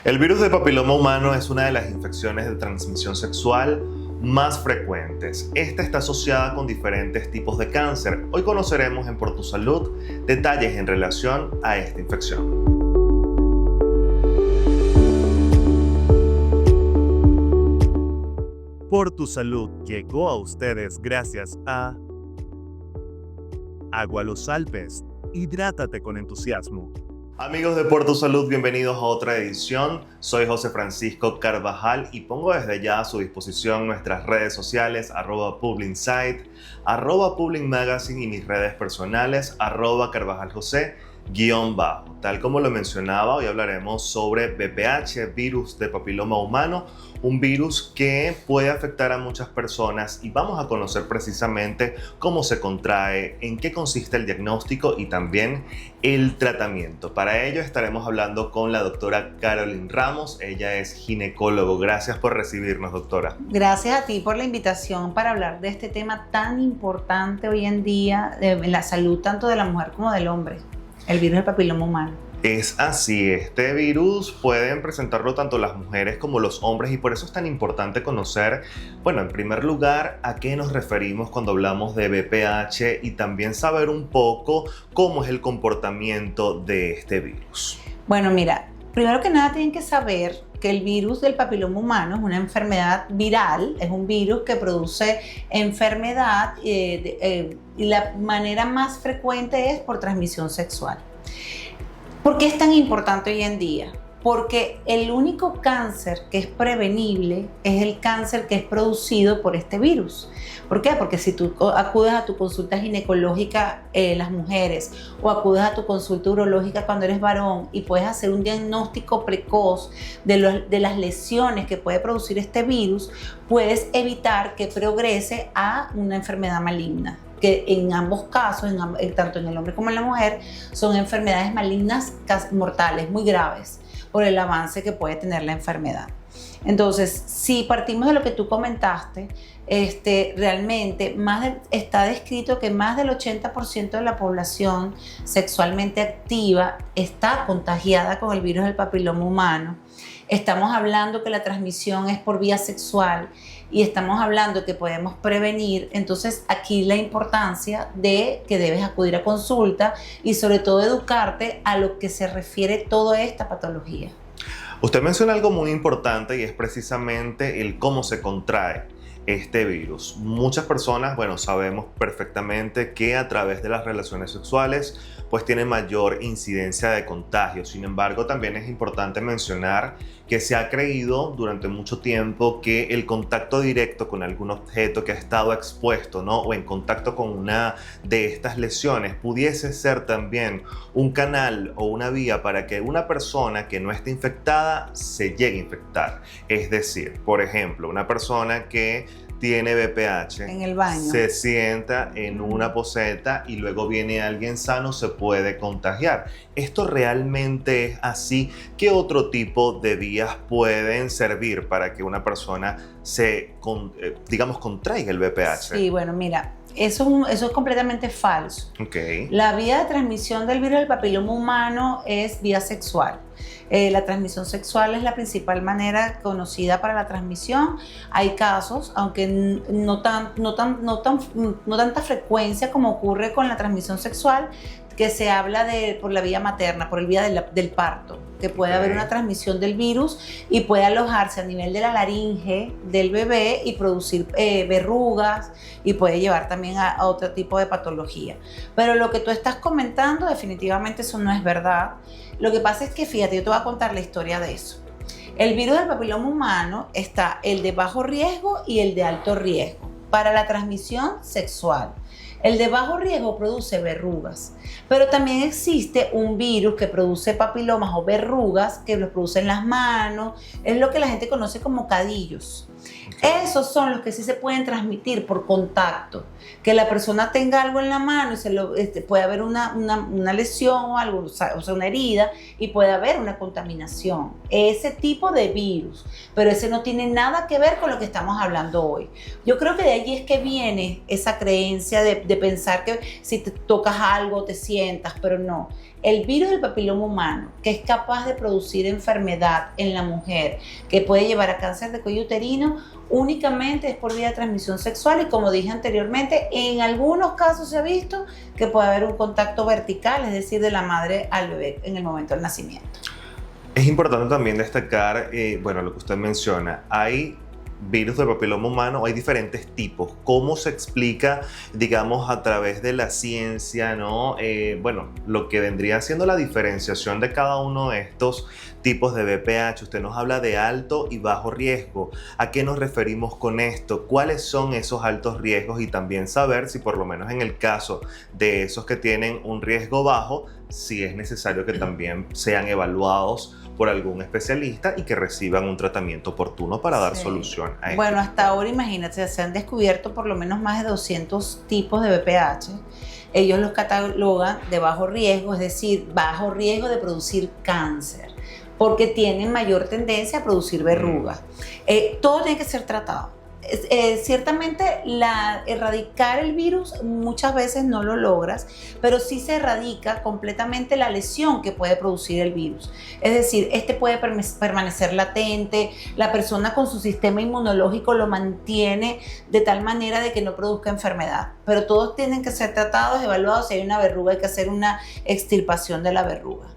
El virus de papiloma humano es una de las infecciones de transmisión sexual más frecuentes. Esta está asociada con diferentes tipos de cáncer. Hoy conoceremos en Por Tu Salud detalles en relación a esta infección. Por Tu Salud llegó a ustedes gracias a Agua Los Alpes. Hidrátate con entusiasmo. Amigos de Por Tu Salud, bienvenidos a otra edición. Soy José Francisco Carvajal y pongo desde ya a su disposición nuestras redes sociales, @PublinSite, @PublinMagazine y mis redes personales, @CarvajalJosé_. Tal como lo mencionaba, hoy hablaremos sobre VPH, virus de papiloma humano, un virus que puede afectar a muchas personas y vamos a conocer precisamente cómo se contrae, en qué consiste el diagnóstico y también el tratamiento. Para ello estaremos hablando con la doctora Carolyn Ramos, ella es ginecólogo. Gracias por recibirnos, doctora. Gracias a ti por la invitación para hablar de este tema tan importante hoy en día en la salud tanto de la mujer como del hombre. El virus del papiloma humano. Es así, este virus pueden presentarlo tanto las mujeres como los hombres y por eso es tan importante conocer, en primer lugar, a qué nos referimos cuando hablamos de VPH y también saber un poco cómo es el comportamiento de este virus. Bueno, mira, primero que nada tienen que saber que el virus del papiloma humano es una enfermedad viral, es un virus que produce enfermedad y la manera más frecuente es por transmisión sexual. ¿Por qué es tan importante hoy en día? Porque el único cáncer que es prevenible es el cáncer que es producido por este virus. ¿Por qué? Porque si tú acudes a tu consulta ginecológica, las mujeres, o acudes a tu consulta urológica cuando eres varón y puedes hacer un diagnóstico precoz de las lesiones que puede producir este virus, puedes evitar que progrese a una enfermedad maligna, que en ambos casos, tanto en el hombre como en la mujer, son enfermedades malignas mortales, muy graves, por el avance que puede tener la enfermedad. Entonces, si partimos de lo que tú comentaste, realmente está descrito que más del 80% de la población sexualmente activa está contagiada con el virus del papiloma humano. Estamos hablando que la transmisión es por vía sexual y estamos hablando que podemos prevenir. Entonces aquí la importancia de que debes acudir a consulta y sobre todo educarte a lo que se refiere toda esta patología. Usted menciona algo muy importante y es precisamente el cómo se contrae este virus. Muchas personas, sabemos perfectamente que a través de las relaciones sexuales pues tiene mayor incidencia de contagio. Sin embargo, también es importante mencionar que se ha creído durante mucho tiempo que el contacto directo con algún objeto que ha estado expuesto, ¿no? O en contacto con una de estas lesiones pudiese ser también un canal o una vía para que una persona que no esté infectada se llegue a infectar. Es decir, por ejemplo, una persona que tiene VPH, en el baño, se sienta en una poceta y luego viene alguien sano, se puede contagiar. ¿Esto realmente es así? ¿Qué otro tipo de vías pueden servir para que una persona contraiga el VPH? Sí, mira, eso es completamente falso. Okay. La vía de transmisión del virus del papiloma humano es vía sexual. La transmisión sexual es la principal manera conocida para la transmisión. Hay casos, aunque no tanta frecuencia como ocurre con la transmisión sexual, que se habla por la vía materna, por el vía del parto, que puede haber una transmisión del virus y puede alojarse a nivel de la laringe del bebé y producir verrugas y puede llevar también a otro tipo de patología. Pero lo que tú estás comentando, definitivamente eso no es verdad. Lo que pasa es que, fíjate, yo te voy a contar la historia de eso. El virus del papiloma humano está el de bajo riesgo y el de alto riesgo para la transmisión sexual. El de bajo riesgo produce verrugas, pero también existe un virus que produce papilomas o verrugas que los produce en las manos, es lo que la gente conoce como cadillos. Esos son los que sí se pueden transmitir por contacto, que la persona tenga algo en la mano y puede haber una lesión o algo, o sea, una herida y puede haber una contaminación. Ese tipo de virus, pero ese no tiene nada que ver con lo que estamos hablando hoy. Yo creo que de allí es que viene esa creencia de de pensar que si te tocas algo te sientas, pero no. El virus del papiloma humano, que es capaz de producir enfermedad en la mujer, que puede llevar a cáncer de cuello uterino, únicamente es por vía de transmisión sexual y, como dije anteriormente, en algunos casos se ha visto que puede haber un contacto vertical, es decir, de la madre al bebé en el momento del nacimiento. Es importante también destacar, bueno, lo que usted menciona, hay virus del papiloma humano, hay diferentes tipos. ¿Cómo se explica, digamos, a través de la ciencia, ¿no? Bueno, lo que vendría siendo la diferenciación de cada uno de estos tipos de VPH. Usted nos habla de alto y bajo riesgo. ¿A qué nos referimos con esto? ¿Cuáles son esos altos riesgos? Y también saber si, por lo menos en el caso de esos que tienen un riesgo bajo, si es necesario que también sean evaluados por algún especialista y que reciban un tratamiento oportuno para dar solución a esto. Bueno, hasta ahora, imagínate, se han descubierto por lo menos más de 200 tipos de VPH. Ellos los catalogan de bajo riesgo, es decir, bajo riesgo de producir cáncer, porque tienen mayor tendencia a producir verrugas. Todo tiene que ser tratado. Ciertamente erradicar el virus muchas veces no lo logras, pero sí se erradica completamente la lesión que puede producir el virus. Es decir, este puede permanecer latente, la persona con su sistema inmunológico lo mantiene de tal manera de que no produzca enfermedad, pero todos tienen que ser tratados, evaluados. Si hay una verruga, hay que hacer una extirpación de la verruga.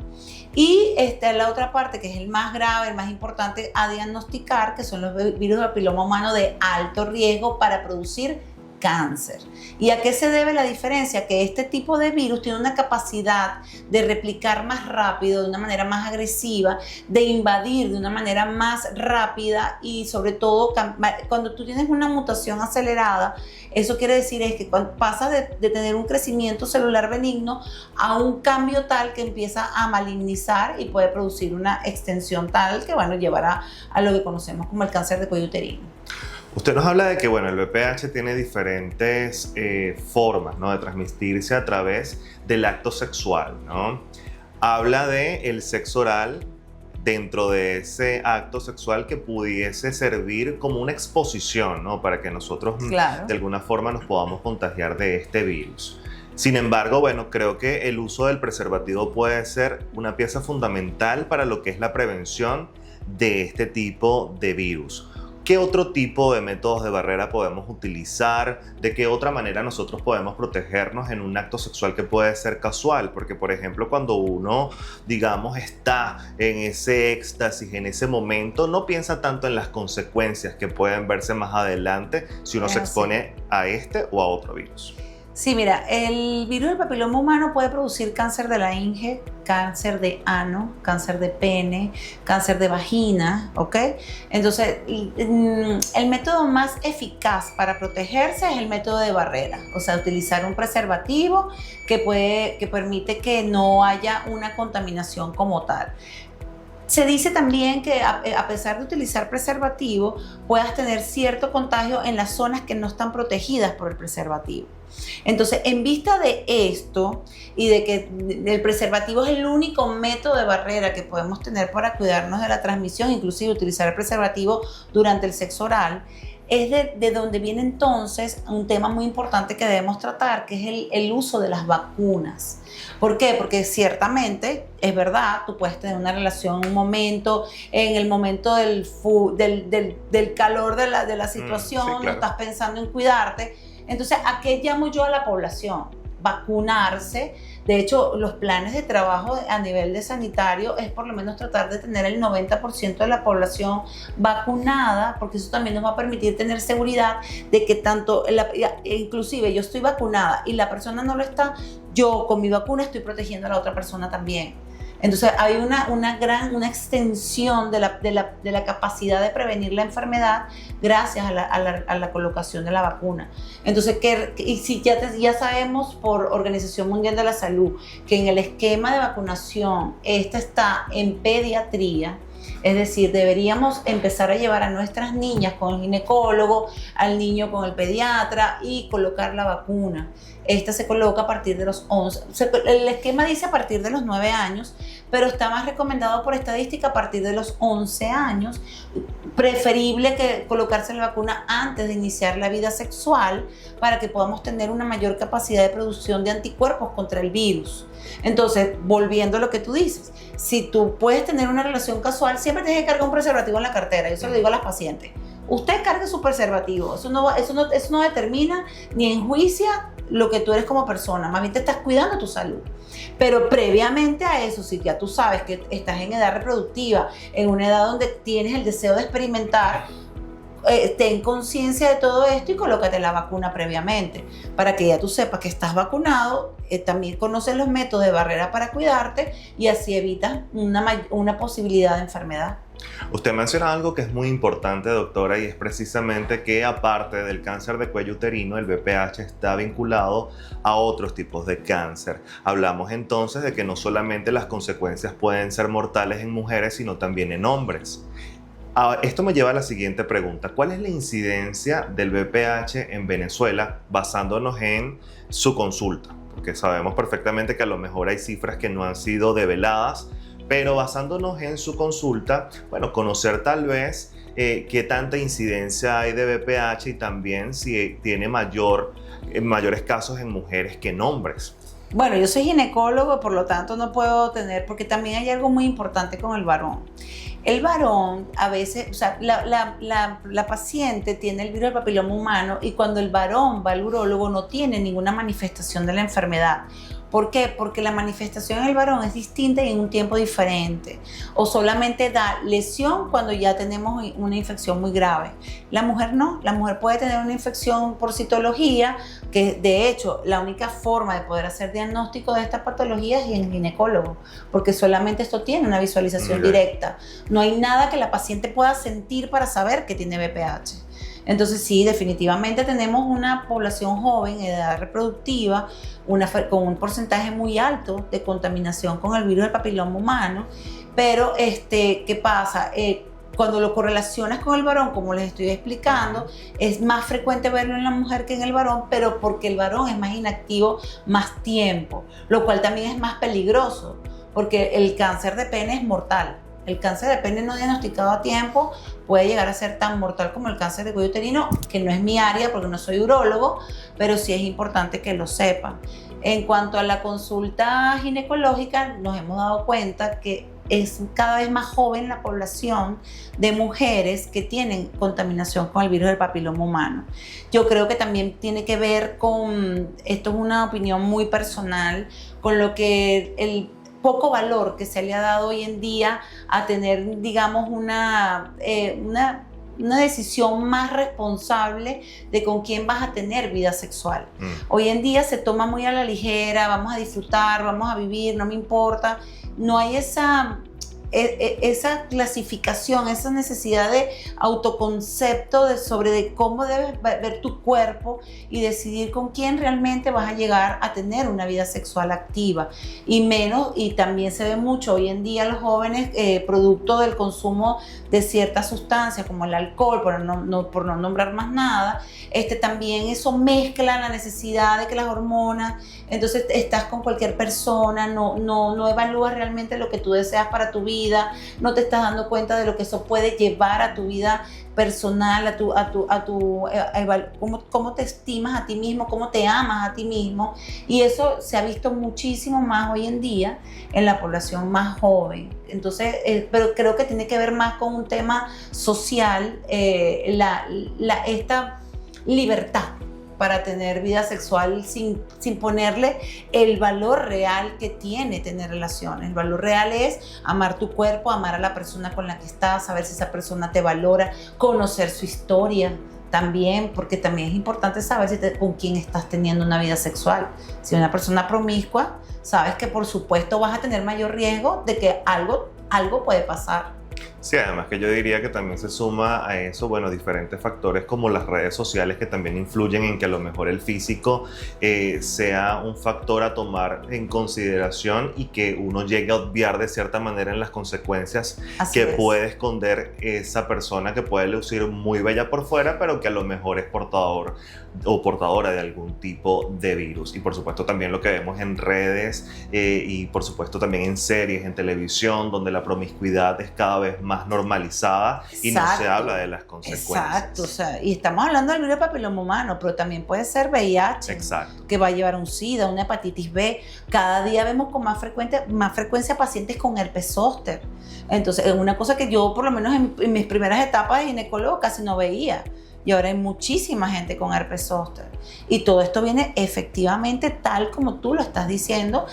Y la otra parte, que es el más grave, el más importante a diagnosticar, que son los virus de papiloma humano de alto riesgo para producir cáncer. ¿Y a qué se debe la diferencia? Que este tipo de virus tiene una capacidad de replicar más rápido, de una manera más agresiva, de invadir de una manera más rápida y, sobre todo, cuando tú tienes una mutación acelerada, eso quiere decir es que cuando pasas de tener un crecimiento celular benigno a un cambio tal que empieza a malignizar y puede producir una extensión tal que, bueno, llevará a lo que conocemos como el cáncer de cuello uterino. Usted nos habla de que, bueno, el VPH tiene diferentes formas, ¿no?, de transmitirse a través del acto sexual, ¿no? Habla de el sexo oral dentro de ese acto sexual que pudiese servir como una exposición, ¿no?, para que nosotros, claro, de alguna forma nos podamos contagiar de este virus. Sin embargo, bueno, creo que el uso del preservativo puede ser una pieza fundamental para lo que es la prevención de este tipo de virus. ¿Qué otro tipo de métodos de barrera podemos utilizar? ¿De qué otra manera nosotros podemos protegernos en un acto sexual que puede ser casual? Porque, por ejemplo, cuando uno, digamos, está en ese éxtasis, en ese momento, no piensa tanto en las consecuencias que pueden verse más adelante si uno se expone a este o a otro virus. Sí, mira, el virus del papiloma humano puede producir cáncer de laringe, cáncer de ano, cáncer de pene, cáncer de vagina, ¿ok? Entonces, el método más eficaz para protegerse es el método de barrera, o sea, utilizar un preservativo que permite que no haya una contaminación como tal. Se dice también que a pesar de utilizar preservativo, puedas tener cierto contagio en las zonas que no están protegidas por el preservativo. Entonces, en vista de esto y de que el preservativo es el único método de barrera que podemos tener para cuidarnos de la transmisión, inclusive utilizar el preservativo durante el sexo oral, es de donde viene entonces un tema muy importante que debemos tratar, que es el uso de las vacunas. ¿Por qué? Porque ciertamente, es verdad, tú puedes tener una relación en un momento, en el momento del calor de la situación, sí, claro, no estás pensando en cuidarte. Entonces, ¿a qué llamo yo a la población? Vacunarse. De hecho, los planes de trabajo a nivel de sanitario es por lo menos tratar de tener el 90% de la población vacunada, porque eso también nos va a permitir tener seguridad de que tanto, inclusive yo estoy vacunada y la persona no lo está, yo con mi vacuna estoy protegiendo a la otra persona también. Entonces hay una extensión de la capacidad de prevenir la enfermedad gracias a la colocación de la vacuna. Entonces, y si ya sabemos por Organización Mundial de la Salud que en el esquema de vacunación esta está en pediatría, es decir, deberíamos empezar a llevar a nuestras niñas con el ginecólogo, al niño con el pediatra y colocar la vacuna. Esta se coloca a partir de los 11. El esquema dice a partir de los 9 años, pero está más recomendado por estadística a partir de los 11 años. Preferible que colocarse la vacuna antes de iniciar la vida sexual para que podamos tener una mayor capacidad de producción de anticuerpos contra el virus. Entonces, volviendo a lo que tú dices, si tú puedes tener una relación casual, siempre tienes que cargar un preservativo en la cartera. Yo se lo digo a las pacientes. Usted cargue su preservativo. Eso no determina ni enjuicia lo que tú eres como persona. Más bien te estás cuidando tu salud. Pero previamente a eso, si ya tú sabes que estás en edad reproductiva, en una edad donde tienes el deseo de experimentar, ten conciencia de todo esto y colócate la vacuna previamente para que ya tú sepas que estás vacunado, también conoces los métodos de barrera para cuidarte y así evitas una posibilidad de enfermedad. Usted menciona algo que es muy importante, doctora, y es precisamente que aparte del cáncer de cuello uterino, el VPH está vinculado a otros tipos de cáncer. Hablamos entonces de que no solamente las consecuencias pueden ser mortales en mujeres, sino también en hombres. Esto me lleva a la siguiente pregunta. ¿Cuál es la incidencia del VPH en Venezuela basándonos en su consulta? Porque sabemos perfectamente que a lo mejor hay cifras que no han sido develadas, pero basándonos en su consulta, bueno, conocer tal vez qué tanta incidencia hay de VPH y también si tiene mayores casos en mujeres que en hombres. Bueno, yo soy ginecólogo, por lo tanto no puedo tener, porque también hay algo muy importante con el varón. El varón a veces, o sea, la paciente tiene el virus del papiloma humano y cuando el varón va al urólogo no tiene ninguna manifestación de la enfermedad. ¿Por qué? Porque la manifestación en el varón es distinta y en un tiempo diferente. O solamente da lesión cuando ya tenemos una infección muy grave. La mujer no. La mujer puede tener una infección por citología, que de hecho la única forma de poder hacer diagnóstico de esta patología es en ginecólogo, porque solamente esto tiene una visualización directa. No hay nada que la paciente pueda sentir para saber que tiene VPH. Entonces sí, definitivamente tenemos una población joven, edad reproductiva, con un porcentaje muy alto de contaminación con el virus del papiloma humano, pero ¿qué pasa? Cuando lo correlacionas con el varón, como les estoy explicando, es más frecuente verlo en la mujer que en el varón, pero porque el varón es más inactivo más tiempo, lo cual también es más peligroso, porque el cáncer de pene es mortal. El cáncer de pene no diagnosticado a tiempo puede llegar a ser tan mortal como el cáncer de cuello uterino, que no es mi área porque no soy urólogo, pero sí es importante que lo sepan. En cuanto a la consulta ginecológica, nos hemos dado cuenta que es cada vez más joven la población de mujeres que tienen contaminación con el virus del papiloma humano. Yo creo que también tiene que ver con, esto es una opinión muy personal, con lo que el poco valor que se le ha dado hoy en día a tener, digamos, una decisión más responsable de con quién vas a tener vida sexual. Hoy en día se toma muy a la ligera, vamos a disfrutar, vamos a vivir, no me importa. No hay esa clasificación, esa necesidad de autoconcepto sobre cómo debes ver tu cuerpo y decidir con quién realmente vas a llegar a tener una vida sexual activa. Y también se ve mucho hoy en día los jóvenes producto del consumo de ciertas sustancias como el alcohol, por no nombrar más nada, también eso mezcla la necesidad de que las hormonas, entonces estás con cualquier persona, no evalúas realmente lo que tú deseas para tu vida, no te estás dando cuenta de lo que eso puede llevar a tu vida personal, cómo te estimas a ti mismo, cómo te amas a ti mismo, y eso se ha visto muchísimo más hoy en día en la población más joven. Entonces, pero creo que tiene que ver más con un tema social, esta libertad para tener vida sexual sin ponerle el valor real que tiene tener relaciones. El valor real es amar tu cuerpo, amar a la persona con la que estás, saber si esa persona te valora, conocer su historia también, porque también es importante saber con quién estás teniendo una vida sexual. Si es una persona promiscua, sabes que por supuesto vas a tener mayor riesgo de que algo puede pasar. Sí, además que yo diría que también se suma a eso, bueno, diferentes factores como las redes sociales que también influyen en que a lo mejor el físico sea un factor a tomar en consideración y que uno llegue a obviar de cierta manera en las consecuencias que puede esconder esa persona que puede lucir muy bella por fuera, pero que a lo mejor es portador o portadora de algún tipo de virus. Y por supuesto también lo que vemos en redes y por supuesto también en series, en televisión, donde la promiscuidad es cada vez más normalizada. Exacto. Y no se habla de las consecuencias. Exacto, o sea, y estamos hablando del virus del papiloma humano, pero también puede ser VIH. Exacto. Que va a llevar un SIDA, una hepatitis B. Cada día vemos con más frecuencia pacientes con herpes zóster. Entonces, es una cosa que yo, por lo menos en mis primeras etapas de ginecólogo, casi no veía. Y ahora hay muchísima gente con herpes zóster. Y todo esto viene efectivamente tal como tú lo estás diciendo,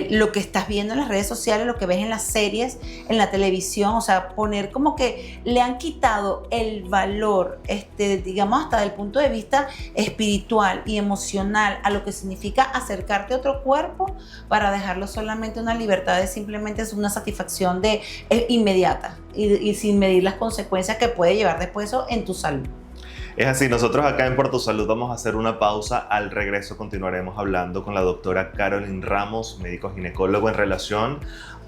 lo que estás viendo en las redes sociales, lo que ves en las series, en la televisión, o sea, poner como que le han quitado el valor, digamos, hasta del punto de vista espiritual y emocional a lo que significa acercarte a otro cuerpo para dejarlo solamente una libertad de simplemente es una satisfacción inmediata y sin medir las consecuencias que puede llevar después eso en tu salud. Es así, nosotros acá en Por Tu Salud vamos a hacer una pausa. Al regreso continuaremos hablando con la doctora Carolyn Ramos, médico ginecólogo, en relación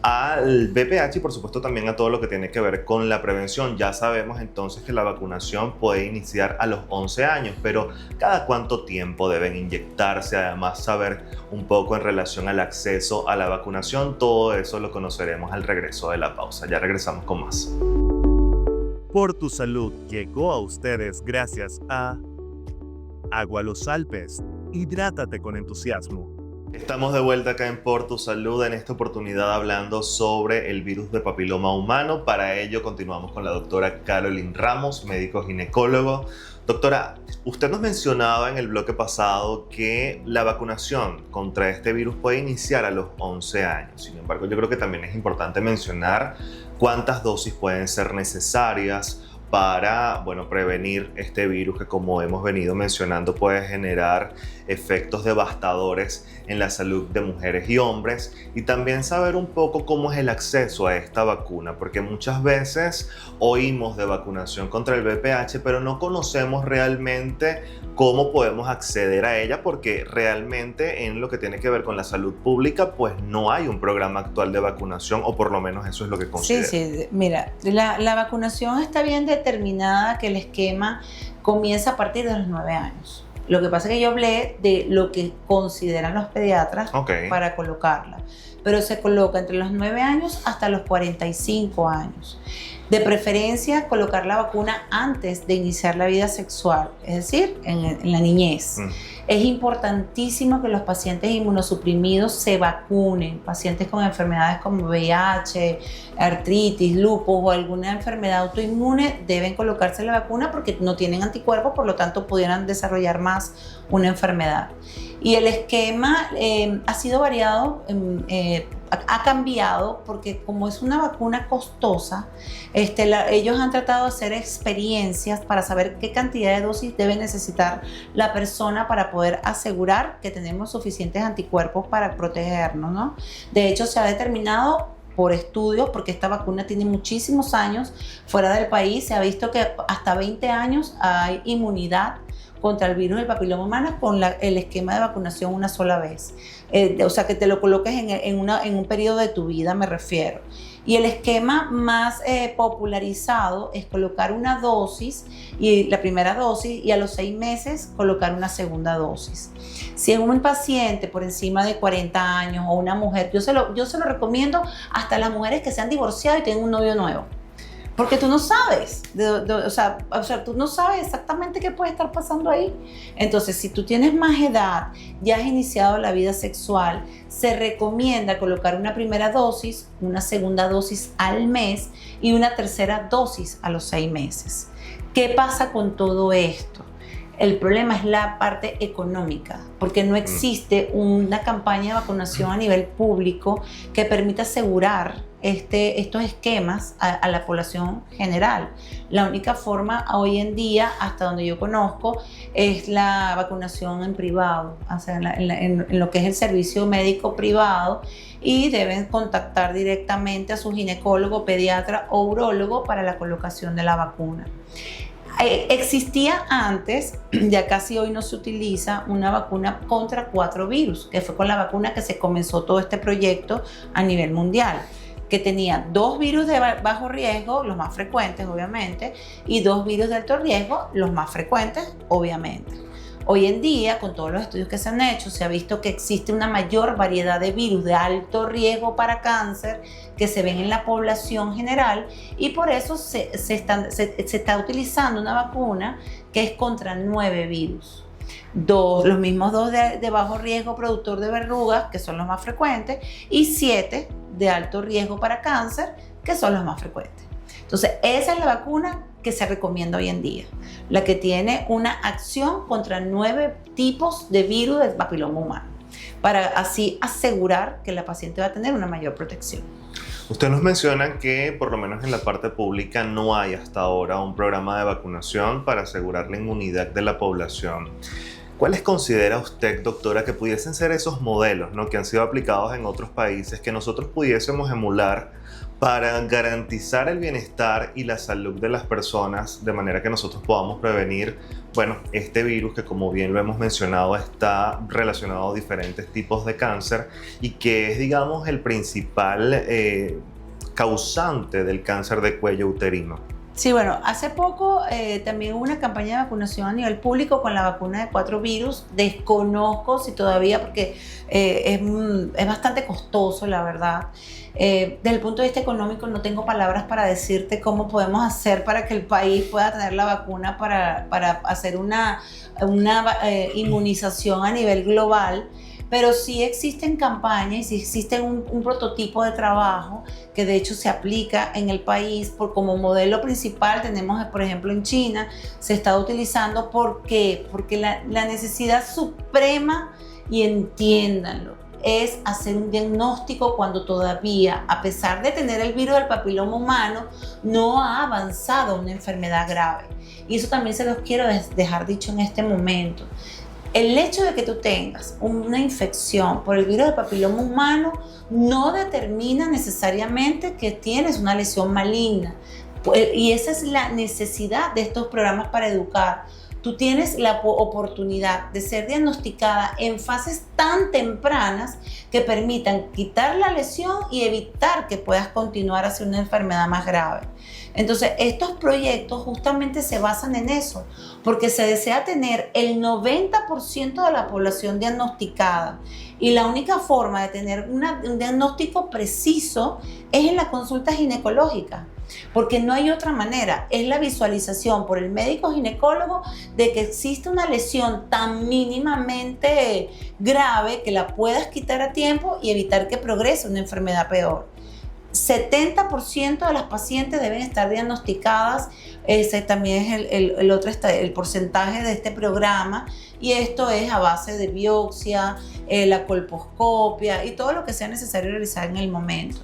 al VPH y por supuesto también a todo lo que tiene que ver con la prevención. Ya sabemos entonces que la vacunación puede iniciar a los 11 años, pero ¿cada cuánto tiempo deben inyectarse? Además, saber un poco en relación al acceso a la vacunación. Todo eso lo conoceremos al regreso de la pausa. Ya regresamos con más. Por Tu Salud llegó a ustedes gracias a Agua Los Alpes. Hidrátate con entusiasmo. Estamos de vuelta acá en Por Tu Salud, en esta oportunidad hablando sobre el virus de papiloma humano. Para ello continuamos con la doctora Carolyn Ramos, médico ginecólogo. Doctora, usted nos mencionaba en el bloque pasado que la vacunación contra este virus puede iniciar a los 11 años. Sin embargo, yo creo que también es importante mencionar cuántas dosis pueden ser necesarias para, bueno, prevenir este virus que, como hemos venido mencionando, puede generar efectos devastadores en la salud de mujeres y hombres, y también saber un poco cómo es el acceso a esta vacuna, porque muchas veces oímos de vacunación contra el VPH, pero no conocemos realmente cómo podemos acceder a ella, porque realmente en lo que tiene que ver con la salud pública, pues no hay un programa actual de vacunación, o por lo menos eso es lo que considero. Sí, mira, la vacunación está bien determinada, que el esquema comienza a partir de los 9 años. Lo que pasa es que yo hablé de lo que consideran los pediatras para colocarla, pero se coloca entre los 9 años hasta los 45 años. De preferencia, colocar la vacuna antes de iniciar la vida sexual, es decir, en la niñez. Es importantísimo que los pacientes inmunosuprimidos se vacunen, pacientes con enfermedades como VIH, artritis, lupus o alguna enfermedad autoinmune deben colocarse la vacuna porque no tienen anticuerpos, por lo tanto pudieran desarrollar más una enfermedad. Y el esquema ha sido variado, ha cambiado porque como es una vacuna costosa, ellos han tratado de hacer experiencias para saber qué cantidad de dosis debe necesitar la persona para poder asegurar que tenemos suficientes anticuerpos para protegernos, ¿no? De hecho, se ha determinado por estudios, porque esta vacuna tiene muchísimos años fuera del país, se ha visto que hasta 20 años hay inmunidad contra el virus del papiloma humano con el esquema de vacunación una sola vez. O sea, que te lo coloques en un periodo de tu vida, me refiero. Y el esquema más popularizado es colocar una dosis, y la primera dosis, y a los 6 meses colocar una segunda dosis. Si es un paciente por encima de 40 años o una mujer, yo se lo recomiendo hasta a las mujeres que se han divorciado y tienen un novio nuevo. Porque tú no sabes, o sea, tú no sabes exactamente qué puede estar pasando ahí. Entonces, si tú tienes más edad, ya has iniciado la vida sexual, se recomienda colocar una primera dosis, una segunda dosis al mes y una tercera dosis a los 6 meses. ¿Qué pasa con todo esto? El problema es la parte económica, porque no existe una campaña de vacunación a nivel público que permita asegurar estos esquemas a la población general. La única forma hoy en día, hasta donde yo conozco, es la vacunación en privado, o sea, en lo que es el servicio médico privado, y deben contactar directamente a su ginecólogo, pediatra o urólogo para la colocación de la vacuna. Existía antes, ya casi hoy no se utiliza, una vacuna contra 4 virus, que fue con la vacuna que se comenzó todo este proyecto a nivel mundial, que tenía 2 virus de bajo riesgo, los más frecuentes obviamente, y 2 virus de alto riesgo, los más frecuentes obviamente. Hoy en día, con todos los estudios que se han hecho, se ha visto que existe una mayor variedad de virus de alto riesgo para cáncer que se ven en la población general, y por eso se está utilizando una vacuna que es contra 9 virus. Los mismos 2 de bajo riesgo productor de verrugas, que son los más frecuentes, y 7 de alto riesgo para cáncer, que son los más frecuentes. Entonces, esa es la vacuna que se recomienda hoy en día, la que tiene una acción contra 9 tipos de virus del papiloma humano, para así asegurar que la paciente va a tener una mayor protección. Usted nos menciona que por lo menos en la parte pública no hay hasta ahora un programa de vacunación para asegurar la inmunidad de la población. ¿Cuáles considera usted, doctora, que pudiesen ser esos modelos, ¿no?, que han sido aplicados en otros países que nosotros pudiésemos emular para garantizar el bienestar y la salud de las personas, de manera que nosotros podamos prevenir, bueno, este virus que, como bien lo hemos mencionado, está relacionado a diferentes tipos de cáncer y que es, digamos, el principal causante del cáncer de cuello uterino? Sí, bueno, hace poco también hubo una campaña de vacunación a nivel público con la vacuna de 4 virus. Desconozco si todavía, porque es bastante costoso, la verdad. Desde el punto de vista económico no tengo palabras para decirte cómo podemos hacer para que el país pueda tener la vacuna para hacer una inmunización a nivel global. Pero sí existen campañas y sí existe un prototipo de trabajo que de hecho se aplica en el país como modelo principal. Tenemos, por ejemplo, en China se está utilizando. ¿Por qué? Porque la necesidad suprema, y entiéndanlo, es hacer un diagnóstico cuando todavía, a pesar de tener el virus del papiloma humano, no ha avanzado una enfermedad grave. Y eso también se los quiero dejar dicho en este momento. El hecho de que tú tengas una infección por el virus del papiloma humano no determina necesariamente que tienes una lesión maligna. Y esa es la necesidad de estos programas para educar. Tú tienes la oportunidad de ser diagnosticada en fases tan tempranas que permitan quitar la lesión y evitar que puedas continuar hacia una enfermedad más grave. Entonces, estos proyectos justamente se basan en eso, porque se desea tener el 90% de la población diagnosticada. Y la única forma de tener un diagnóstico preciso es en la consulta ginecológica, porque no hay otra manera. Es la visualización por el médico ginecólogo de que existe una lesión tan mínimamente grave que la puedas quitar a tiempo y evitar que progrese una enfermedad peor. 70% de las pacientes deben estar diagnosticadas. Ese también es el porcentaje de este programa, y esto es a base de biopsia, la colposcopia y todo lo que sea necesario realizar en el momento.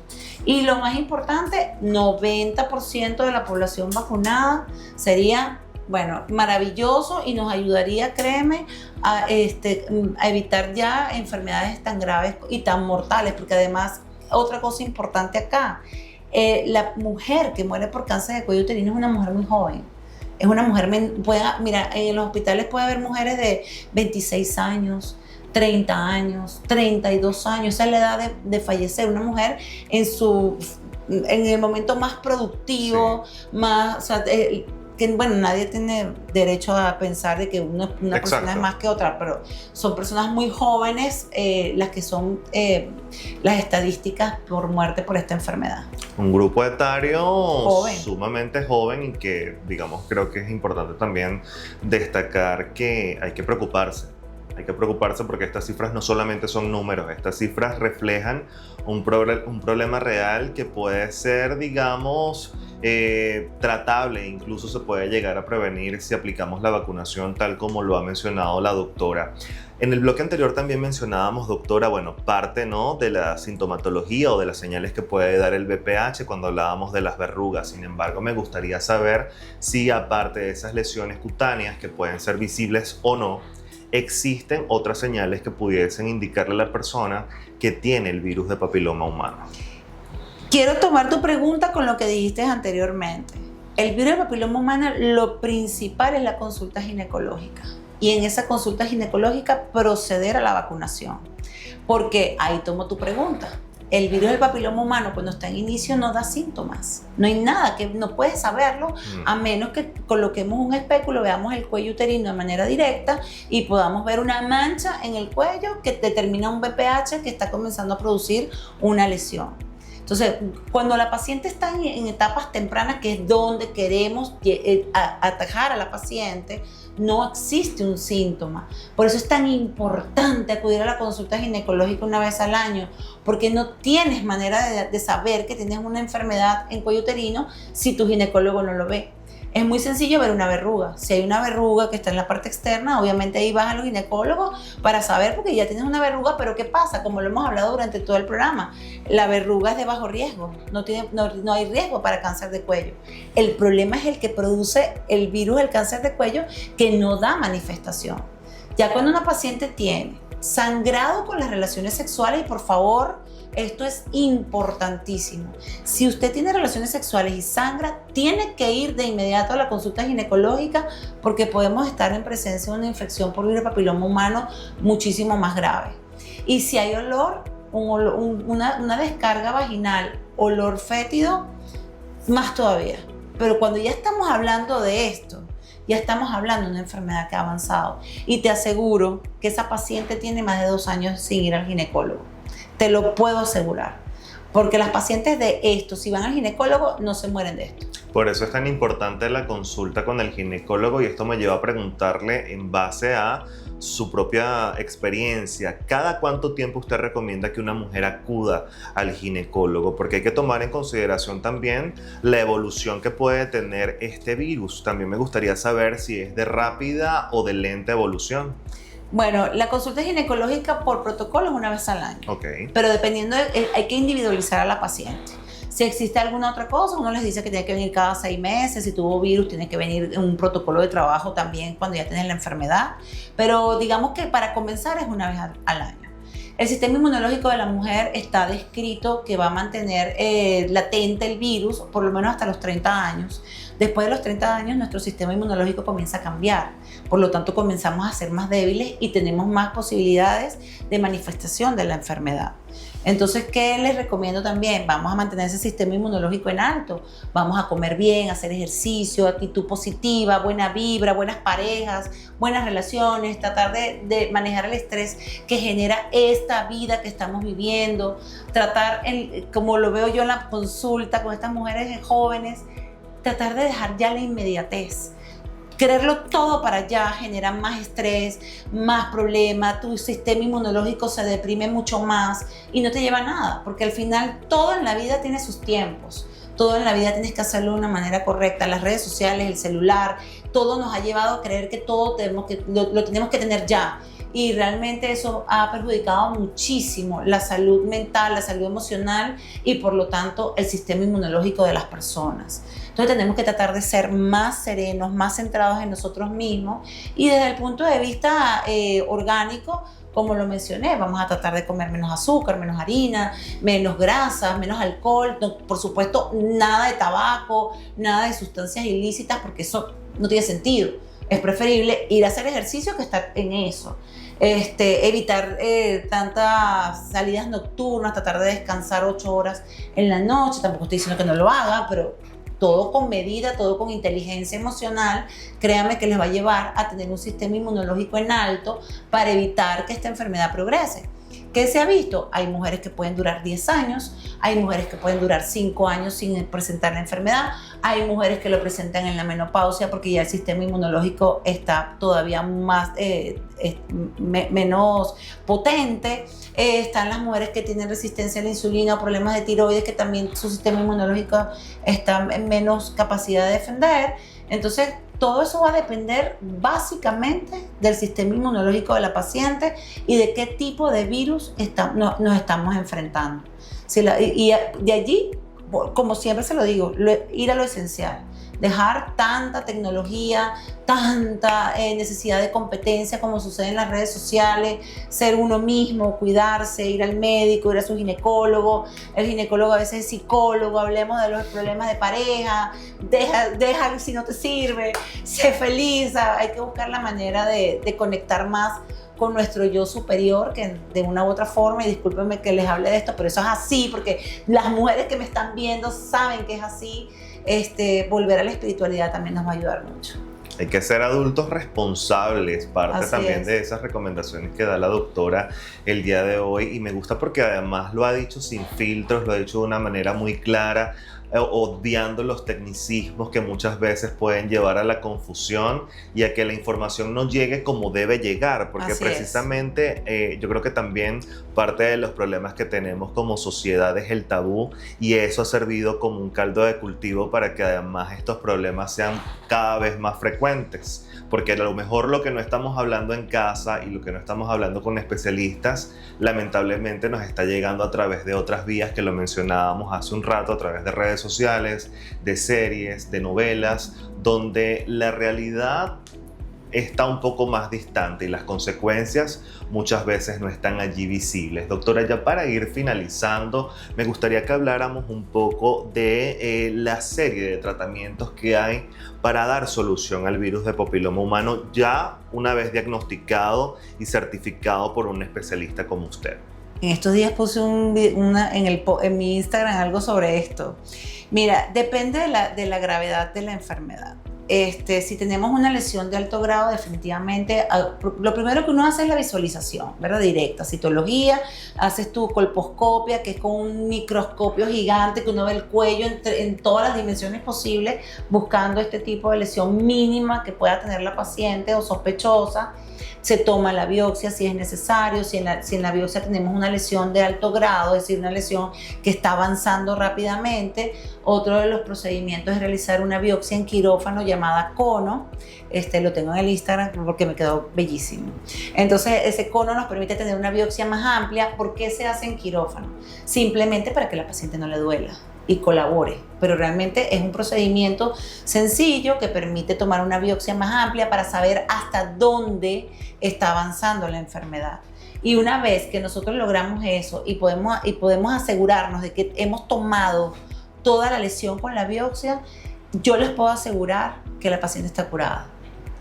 Y lo más importante, 90% de la población vacunada sería, bueno, maravilloso, y nos ayudaría, créeme, a evitar ya enfermedades tan graves y tan mortales, porque además, otra cosa importante acá, la mujer que muere por cáncer de cuello uterino es una mujer muy joven. Es una mujer, mira, en los hospitales puede haber mujeres de 26 años, 30 años, 32 años. Esa es la edad de fallecer. Una mujer en el momento más productivo, sí, más, o sea, bueno, nadie tiene derecho a pensar de que una persona es más que otra, pero son personas muy jóvenes las que son las estadísticas por muerte por esta enfermedad. Un grupo etario sumamente joven, y que, digamos, creo que es importante también destacar que hay que preocuparse. Hay que preocuparse porque estas cifras no solamente son números, estas cifras reflejan un problema real que puede ser, digamos, tratable, incluso se puede llegar a prevenir si aplicamos la vacunación tal como lo ha mencionado la doctora. En el bloque anterior también mencionábamos, doctora, bueno, parte, ¿no?, de la sintomatología o de las señales que puede dar el VPH cuando hablábamos de las verrugas. Sin embargo, me gustaría saber si aparte de esas lesiones cutáneas que pueden ser visibles o no, existen otras señales que pudiesen indicarle a la persona que tiene el virus de papiloma humano. Quiero tomar tu pregunta con lo que dijiste anteriormente. El virus de papiloma humano, lo principal es la consulta ginecológica. Y en esa consulta ginecológica proceder a la vacunación. Porque ahí tomo tu pregunta. El virus del papiloma humano cuando está en inicio no da síntomas. No hay nada, que no puedes saberlo a menos que coloquemos un espéculo, veamos el cuello uterino de manera directa y podamos ver una mancha en el cuello que determina un VPH que está comenzando a producir una lesión. Entonces, cuando la paciente está en etapas tempranas, que es donde queremos atajar a la paciente, no existe un síntoma. Por eso es tan importante acudir a la consulta ginecológica una vez al año, porque no tienes manera de saber que tienes una enfermedad en cuello uterino si tu ginecólogo no lo ve. Es muy sencillo ver una verruga. Si hay una verruga que está en la parte externa, obviamente ahí vas a los ginecólogos para saber, porque ya tienes una verruga, pero ¿qué pasa? Como lo hemos hablado durante todo el programa, la verruga es de bajo riesgo, no hay riesgo para cáncer de cuello. El problema es el que produce el virus del cáncer de cuello, que no da manifestación. Ya cuando una paciente tiene sangrado con las relaciones sexuales, y por favor, esto es importantísimo. Si usted tiene relaciones sexuales y sangra, tiene que ir de inmediato a la consulta ginecológica, porque podemos estar en presencia de una infección por virus de papiloma humano muchísimo más grave. Y si hay olor, una descarga vaginal, olor fétido, más todavía. Pero cuando ya estamos hablando de esto, ya estamos hablando de una enfermedad que ha avanzado. Y te aseguro que esa paciente tiene más de 2 años sin ir al ginecólogo. Te lo puedo asegurar, porque las pacientes de esto, si van al ginecólogo, no se mueren de esto. Por eso es tan importante la consulta con el ginecólogo, y esto me lleva a preguntarle en base a su propia experiencia, ¿cada cuánto tiempo usted recomienda que una mujer acuda al ginecólogo? Porque hay que tomar en consideración también la evolución que puede tener este virus. También me gustaría saber si es de rápida o de lenta evolución. Bueno, la consulta ginecológica por protocolo es una vez al año. Okay. Pero dependiendo, hay que individualizar a la paciente. Si existe alguna otra cosa, uno les dice que tiene que venir cada 6 meses. Si tuvo virus, tiene que venir en un protocolo de trabajo también cuando ya tienen la enfermedad. Pero digamos que para comenzar es una vez al año. El sistema inmunológico de la mujer está descrito que va a mantener latente el virus por lo menos hasta los 30 años. Después de los 30 años, nuestro sistema inmunológico comienza a cambiar. Por lo tanto, comenzamos a ser más débiles y tenemos más posibilidades de manifestación de la enfermedad. Entonces, ¿qué les recomiendo también? Vamos a mantener ese sistema inmunológico en alto. Vamos a comer bien, hacer ejercicio, actitud positiva, buena vibra, buenas parejas, buenas relaciones, tratar de manejar el estrés que genera esta vida que estamos viviendo. Tratar, como lo veo yo en la consulta con estas mujeres jóvenes, tratar de dejar ya la inmediatez. Quererlo todo para allá genera más estrés, más problemas, tu sistema inmunológico se deprime mucho más y no te lleva a nada, porque al final todo en la vida tiene sus tiempos, todo en la vida tienes que hacerlo de una manera correcta. Las redes sociales, el celular, todo nos ha llevado a creer que todo lo tenemos que tener ya. Y realmente eso ha perjudicado muchísimo la salud mental, la salud emocional y por lo tanto el sistema inmunológico de las personas. Entonces tenemos que tratar de ser más serenos, más centrados en nosotros mismos y desde el punto de vista orgánico, como lo mencioné, vamos a tratar de comer menos azúcar, menos harina, menos grasas, menos alcohol, no, por supuesto nada de tabaco, nada de sustancias ilícitas porque eso no tiene sentido. Es preferible ir a hacer ejercicio que estar en eso. Evitar tantas salidas nocturnas, tratar de descansar 8 horas en la noche. Tampoco estoy diciendo que no lo haga, pero todo con medida, todo con inteligencia emocional, créanme que les va a llevar a tener un sistema inmunológico en alto para evitar que esta enfermedad progrese. ¿Qué se ha visto? Hay mujeres que pueden durar 10 años, hay mujeres que pueden durar 5 años sin presentar la enfermedad, Hay mujeres que lo presentan en la menopausia porque ya el sistema inmunológico está todavía más, menos potente. Están las mujeres que tienen resistencia a la insulina o problemas de tiroides, que también su sistema inmunológico está en menos capacidad de defender. Entonces, todo eso va a depender básicamente del sistema inmunológico de la paciente y de qué tipo de virus nos estamos enfrentando. Y de allí, como siempre se lo digo, ir a lo esencial. Dejar tanta tecnología, tanta necesidad de competencia como sucede en las redes sociales, ser uno mismo, cuidarse, ir al médico, ir a su ginecólogo. El ginecólogo a veces es psicólogo, hablemos de los problemas de pareja, deja si no te sirve, sé feliz. Hay que buscar la manera de conectar más con nuestro yo superior, que de una u otra forma, y discúlpenme que les hable de esto, pero eso es así, porque las mujeres que me están viendo saben que es así. Volver a la espiritualidad también nos va a ayudar mucho. Hay que ser adultos responsables, parte Así también es. de esas recomendaciones que da la doctora el día de hoy, y me gusta porque además lo ha dicho sin filtros, lo ha dicho de una manera muy clara, obviando los tecnicismos que muchas veces pueden llevar a la confusión y a que la información no llegue como debe llegar, porque Así precisamente yo creo que también parte de los problemas que tenemos como sociedad es el tabú, y eso ha servido como un caldo de cultivo para que además estos problemas sean cada vez más frecuentes, porque a lo mejor lo que no estamos hablando en casa y lo que no estamos hablando con especialistas lamentablemente nos está llegando a través de otras vías que lo mencionábamos hace un rato, a través de redes sociales, de series, de novelas, donde la realidad está un poco más distante y las consecuencias muchas veces no están allí visibles. Doctora, ya para ir finalizando, me gustaría que habláramos un poco de la serie de tratamientos que hay para dar solución al virus de papiloma humano, ya una vez diagnosticado y certificado por un especialista como usted. En estos días puse en mi Instagram algo sobre esto. Mira, depende de la gravedad de la enfermedad. Si tenemos una lesión de alto grado, definitivamente, lo primero que uno hace es la visualización, ¿verdad? Directa, citología, haces tu colposcopia, que es con un microscopio gigante que uno ve el cuello en todas las dimensiones posibles, buscando este tipo de lesión mínima que pueda tener la paciente o sospechosa. Se toma la biopsia si es necesario, si en la biopsia tenemos una lesión de alto grado, es decir, una lesión que está avanzando rápidamente. Otro de los procedimientos es realizar una biopsia en quirófano llamada cono. Lo tengo en el Instagram porque me quedó bellísimo. Entonces, ese cono nos permite tener una biopsia más amplia. ¿Por qué se hace en quirófano? Simplemente para que la paciente no le duela y colabore, pero realmente es un procedimiento sencillo que permite tomar una biopsia más amplia para saber hasta dónde está avanzando la enfermedad. Y una vez que nosotros logramos eso y podemos asegurarnos de que hemos tomado toda la lesión con la biopsia, yo les puedo asegurar que la paciente está curada.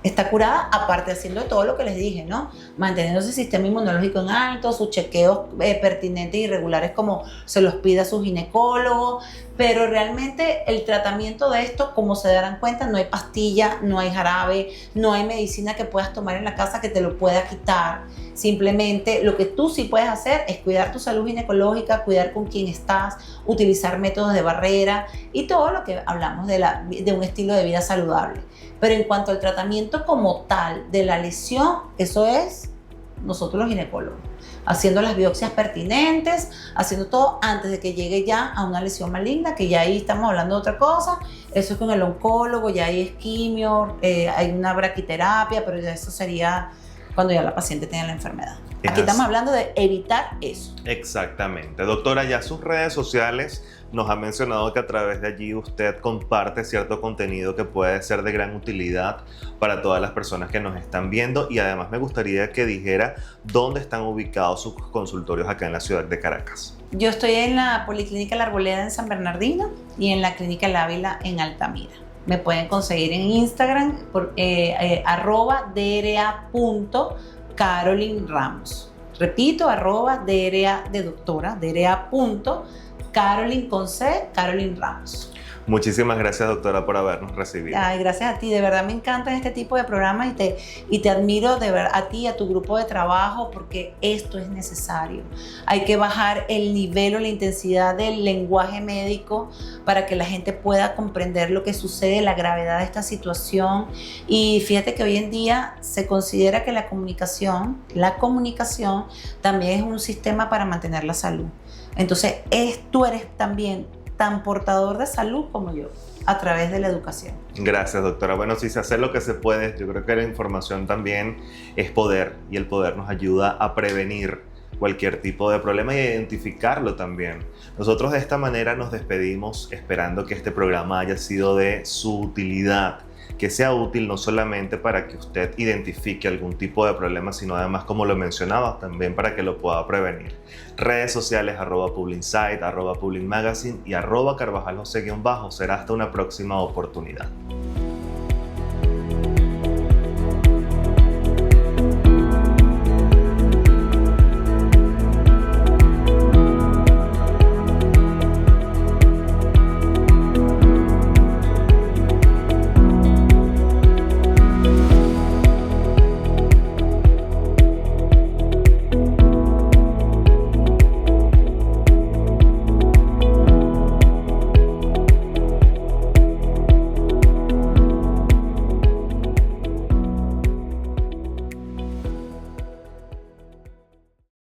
Está curada, aparte haciendo todo lo que les dije, ¿no? Manteniendo ese sistema inmunológico en alto, sus chequeos pertinentes y regulares como se los pida su ginecólogo, pero realmente el tratamiento de esto, como se darán cuenta, no hay pastilla, no hay jarabe, no hay medicina que puedas tomar en la casa que te lo pueda quitar. Simplemente lo que tú sí puedes hacer es cuidar tu salud ginecológica, cuidar con quién estás, utilizar métodos de barrera y todo lo que hablamos de un estilo de vida saludable. Pero en cuanto al tratamiento como tal de la lesión, eso es nosotros los ginecólogos, haciendo las biopsias pertinentes, haciendo todo antes de que llegue ya a una lesión maligna, que ya ahí estamos hablando de otra cosa. Eso es con el oncólogo, ya hay quimio, hay una braquiterapia, pero ya eso sería cuando ya la paciente tiene la enfermedad. Aquí estamos hablando de evitar eso. Exactamente. Doctora, ya sus redes sociales nos ha mencionado que a través de allí usted comparte cierto contenido que puede ser de gran utilidad para todas las personas que nos están viendo, y además me gustaría que dijera dónde están ubicados sus consultorios acá en la ciudad de Caracas. Yo estoy en la Policlínica La Arboleda en San Bernardino y en la Clínica El Ávila en Altamira. Me pueden conseguir en Instagram por @dra.carolinramos. Repito, @dra de doctora, dra.caroline con C, Caroline Ramos. Muchísimas gracias, doctora, por habernos recibido. Ay, gracias a ti, de verdad me encantan este tipo de programas y te admiro de verdad a ti y a tu grupo de trabajo porque esto es necesario. Hay que bajar el nivel o la intensidad del lenguaje médico para que la gente pueda comprender lo que sucede, la gravedad de esta situación. Y fíjate que hoy en día se considera que la comunicación también es un sistema para mantener la salud. Entonces, tú eres también tan portador de salud como yo, a través de la educación. Gracias, doctora. Bueno, si se hace lo que se puede, yo creo que la información también es poder y el poder nos ayuda a prevenir cualquier tipo de problema y a identificarlo también. Nosotros de esta manera nos despedimos esperando que este programa haya sido de su utilidad, que sea útil no solamente para que usted identifique algún tipo de problema, sino además, como lo mencionaba, también para que lo pueda prevenir. Redes sociales @publinsight, @publinmagazine y @carvajaljose_. Será hasta una próxima oportunidad.